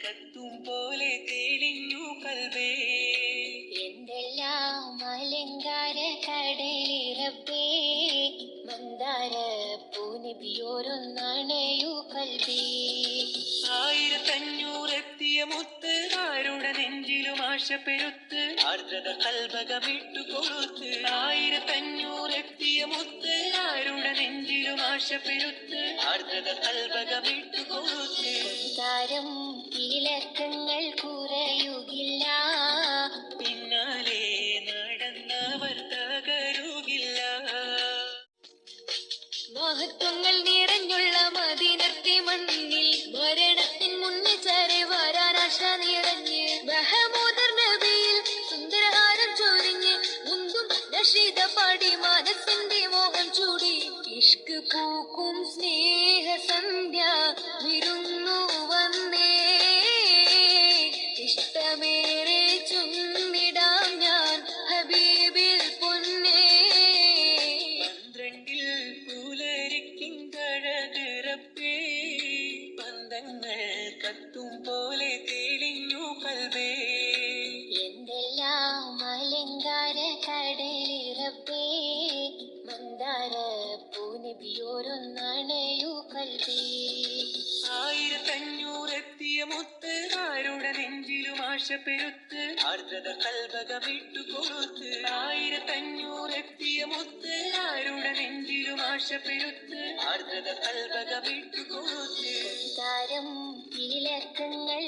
കത്തും പോലെ തെളിഞ്ഞു കൽബേ എന്തെല്ലാം അലങ്കാര കടലിറബേ മന്ദാര പൂനിബിയോരൊന്നണയു കൽബേ 1500 എത്തിയ മുത്ത് ആരുടെ നെഞ്ചിലും ആശ പെരുത്ത് ആർദ്രത കൽബകമിട്ടു കൊടുത്ത് 1500 എത്തിയ മുത്ത് ആരുടെ നെഞ്ചിലും ആശ പെരുത്ത് ആർദ്രത കൽബകമിട്ടു കൊടുത്ത് താരം തിലക്കങ്ങൾ കുറയുകില്ല പിന്നാലെ നടന്നവർ തകരുകില്ല മഹത്വങ്ങൾ നിറഞ്ഞുള്ള മദീനത്തെ മണ്ണിൽ ഭരണത്തിൻ മുന്നിൽ ചാരെ വരാനാശ നിറഞ്ഞ് ബഹമൂദർ നബിയിൽ സുന്ദരഹാരം ചൊരിഞ്ഞ് മുന്തും നഷീദ പാടി മനസ്സിന്റെ മോഹം ചൂടി ഇഷ്ക് പൂക്കും സ്നേഹ സന്ധ്യ വിരുന്നു വന്നേ ഇഷ്ടമേറെ ചുമ്മിടാം ഞാൻ ഹബീബിൽ പൊന്നേ 12 പുലരിക്കും കഴകിറപ്പേ പന്തങ്ങൾ കത്തും പോലെ തെളിഞ്ഞു കൽബേ എന്തെല്ലാം അലങ്കാര കടലിറബേ മന്ദാര പൂനിബിയോരൊന്നണയു കൽബേ 1500 എത്തിയ മുത്ത് ആരുടെ നെഞ്ചിലും ആശ പെരുത്ത് ആർദ്രത കൽബകമിട്ടു കൊടുത്ത് 1500 എത്തിയ മുത്ത് ആരുടെ നെഞ്ചിലും ആശ പെരുത്ത് ആർദ്രത കൽബകമിട്ടു കൊടുത്ത് താരം തിലക്കങ്ങൾ